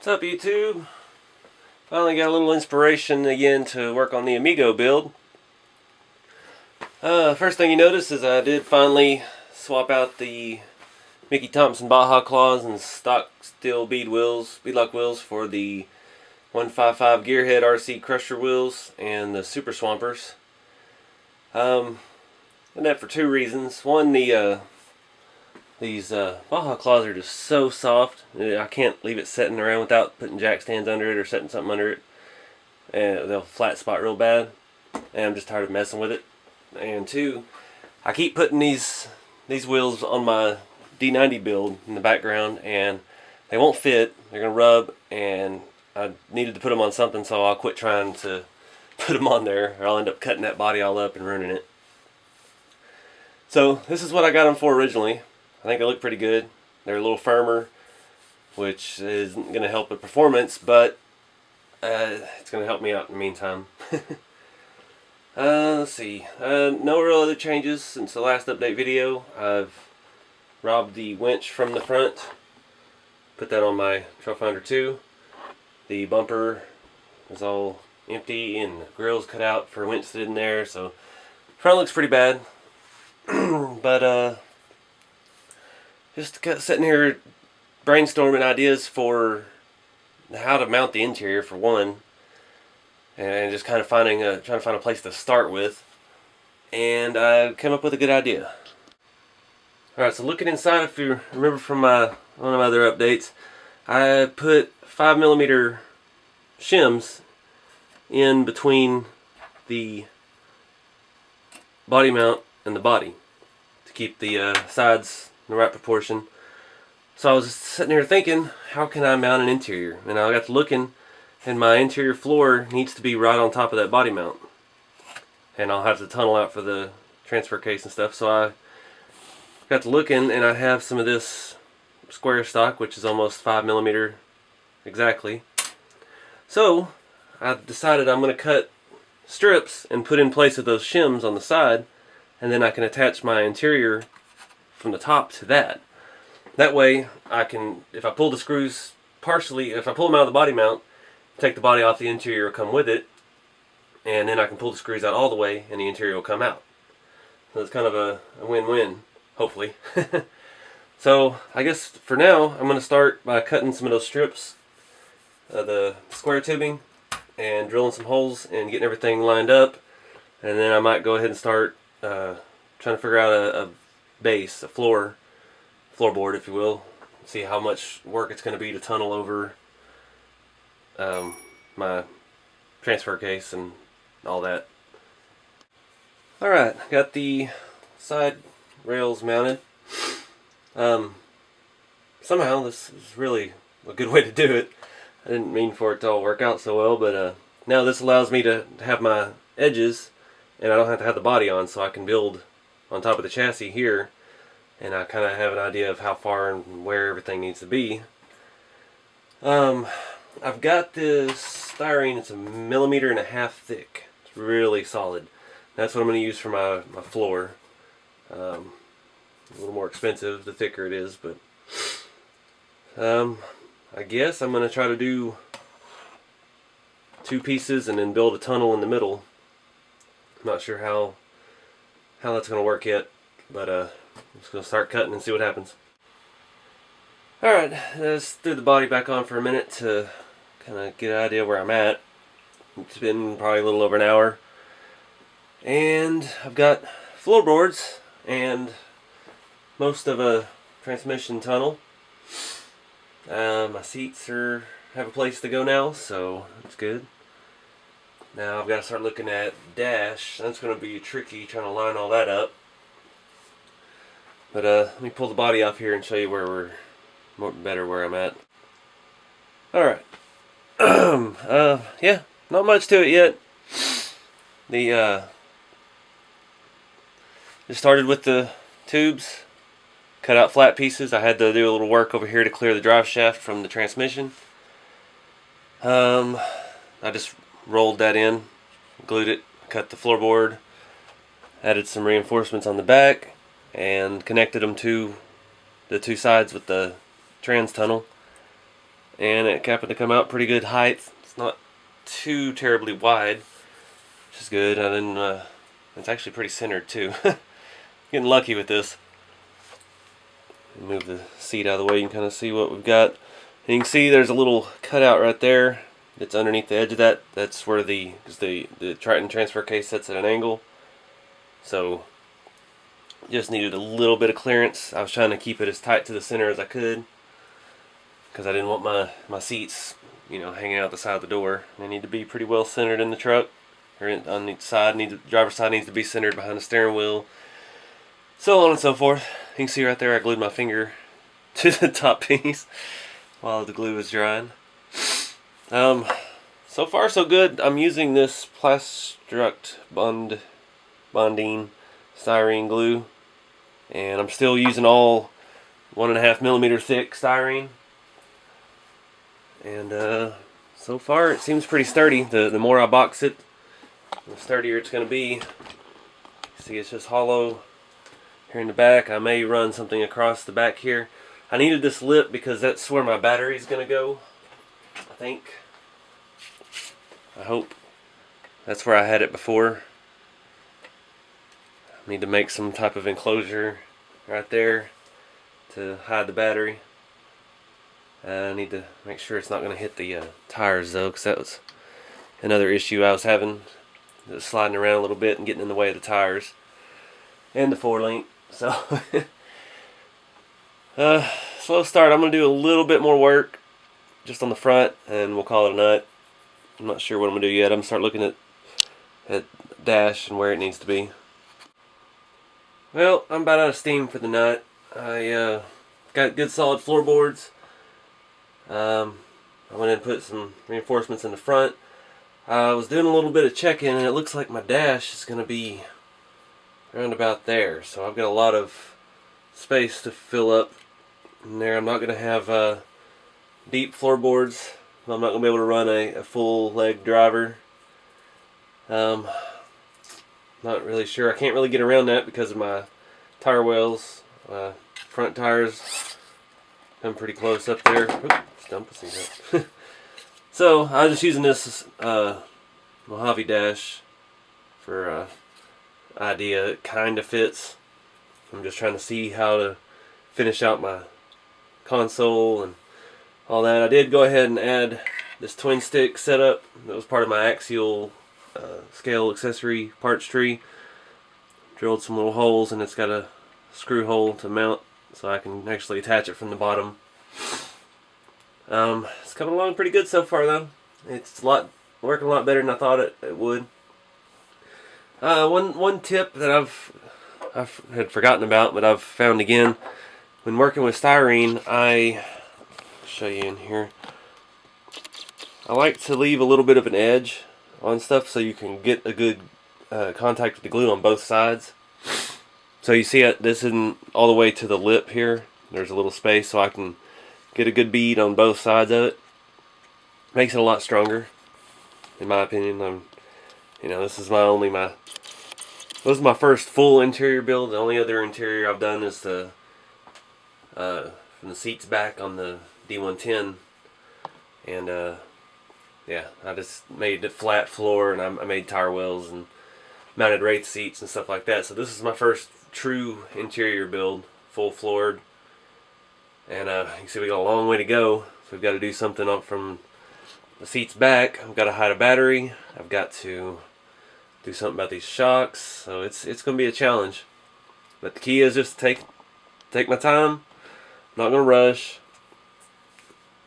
What's up, YouTube? Finally got a little inspiration again to work on the Amigo build. First thing you notice is I did finally swap out the Mickey Thompson Baja claws and stock steel beadlock wheels for the 155 Gearhead RC Crusher wheels and the Super Swampers. And that for two reasons. One, these Baja claws are just so soft. I can't leave it sitting around without putting jack stands under it or setting something under it. And they'll flat spot real bad. And I'm just tired of messing with it. And two, I keep putting these wheels on my D90 build in the background and they won't fit. They're going to rub, and I needed to put them on something, so I'll quit trying to put them on there or I'll end up cutting that body all up and ruining it. So this is what I got them for originally. I think they look pretty good. They're a little firmer, which isn't going to help with performance, but it's going to help me out in the meantime. Let's see. No real other changes since the last update video. I've robbed the winch from the front, put that on my Trailfinder 2. The bumper is all empty and the grill's cut out for a winch that in there, so front looks pretty bad. But just sitting here brainstorming ideas for how to mount the interior for one, and just kind of trying to find a place to start with, and I came up with a good idea. Alright, so looking inside, if you remember from one of my other updates, I put 5mm shims in between the body mount and the body to keep the sides in the right proportion. So I was just sitting here thinking, how can I mount an interior? And I got to looking, and my interior floor needs to be right on top of that body mount. And I'll have to tunnel out for the transfer case and stuff. So I got to looking, and I have some of this square stock, which is almost 5mm exactly. So I decided I'm going to cut strips and put in place of those shims on the side, and then I can attach my interior from the top to that. That way I can, if I pull the screws partially, if I pull them out of the body mount, take the body off, the interior will come with it, and then I can pull the screws out all the way and the interior will come out. So it's kind of a win-win, hopefully. So I guess for now I'm going to start by cutting some of those strips, the square tubing, and drilling some holes and getting everything lined up, and then I might go ahead and start trying to figure out a base, a floorboard, if you will. See how much work it's going to be to tunnel over my transfer case and all that. Alright, got the side rails mounted. Somehow this is really a good way to do it. I didn't mean for it to all work out so well, but now this allows me to have my edges, and I don't have to have the body on, so I can build on top of the chassis here, and I kind of have an idea of how far and where everything needs to be. I've got this styrene. It's 1.5 millimeters thick. It's really solid. That's what I'm going to use for my floor. A little more expensive the thicker it is, but I guess I'm going to try to do 2 pieces and then build a tunnel in the middle. I'm not sure how that's going to work yet, but I'm just going to start cutting and see what happens. Alright, let's throw the body back on for a minute to kind of get an idea where I'm at. It's been probably a little over an hour. And I've got floorboards and most of a transmission tunnel. My seats have a place to go now, so that's good. Now I've got to start looking at dash. That's going to be tricky trying to line all that up. But let me pull the body off here and show you where where I'm at. Alright. Yeah, not much to it yet. Just started with the tubes, cut out flat pieces. I had to do a little work over here to clear the drive shaft from the transmission. I just rolled that in, glued it, cut the floorboard, added some reinforcements on the back, and connected them to the 2 sides with the trans tunnel. and it happened to come out pretty good height. It's not too terribly wide, which is good. And then it's actually pretty centered too. Getting lucky with this. Move the seat out of the way, you can kind of see what we've got. And you can see there's a little cutout right there that's underneath the edge of that. That's where the Triton transfer case sits at an angle. So just needed a little bit of clearance. I was trying to keep it as tight to the center as I could because I didn't want my seats, hanging out the side of the door. They need to be pretty well centered in the truck, or on each side. The driver's side needs to be centered behind the steering wheel. So on and so forth. You can see right there I glued my finger to the top piece while the glue was drying. So far so good. I'm using this Plastruct bonding styrene glue, and I'm still using all 1.5 millimeter thick styrene. And so far it seems pretty sturdy. The more I box it, the sturdier it's going to be. See, it's just hollow here in the back. I may run something across the back here. I needed this lip because that's where my battery is going to go, I think. I hope. That's where I had it before. I need to make some type of enclosure right there to hide the battery. I need to make sure it's not going to hit the tires though, because that was another issue I was having. It was sliding around a little bit and getting in the way of the tires and the 4-link. So slow start. I'm going to do a little bit more work just on the front and we'll call it a night. I'm not sure what I'm going to do yet. I'm going to start looking at the dash and where it needs to be. Well, I'm about out of steam for the night. I got good solid floorboards. I went in and put some reinforcements in the front. I was doing a little bit of checking and it looks like my dash is going to be around about there. So I've got a lot of space to fill up in there. I'm not going to have deep floorboards. I'm not going to be able to run a full leg driver. Not really sure. I can't really get around that because of my tire wells. Front tires come pretty close up there. Oops, dump a seat. So I was just using this Mojave dash for idea. It kind of fits. I'm just trying to see how to finish out my console and all that. I did go ahead and add this twin stick setup. That was part of my axial scale accessory parts tree. Drilled some little holes and it's got a screw hole to mount so I can actually attach it from the bottom. It's coming along pretty good so far though. It's working a lot better than I thought it would. One tip that I've had forgotten about, but I've found again when working with styrene, I'll show you in here. I like to leave a little bit of an edge on stuff so you can get a good contact with the glue on both sides. So you see this isn't all the way to the lip here. There's a little space so I can get a good bead on both sides of it. Makes it a lot stronger, in my opinion. This is this is my first full interior build. The only other interior I've done is from the seats back on the D110, and yeah, I just made it flat floor and I made tire wells and mounted wraith seats and stuff like that. So this is my first true interior build, full floored. And you can see we got a long way to go. So we've got to do something up from the seats back. I've got to hide a battery. I've got to do something about these shocks. So it's going to be a challenge. But the key is just take my time. I'm not going to rush.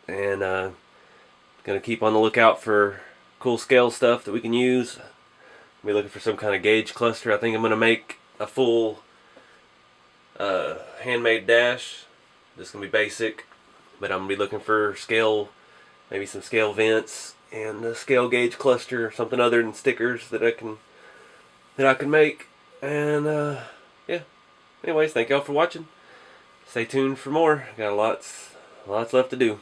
And going to keep on the lookout for cool scale stuff that we can use. I'll be looking for some kind of gauge cluster. I think I'm going to make a full handmade dash. This is going to be basic, but I'm going to be looking for scale, maybe some scale vents and a scale gauge cluster, something other than stickers that I can make. And yeah. Anyways, thank y'all for watching. Stay tuned for more. Got lots left to do.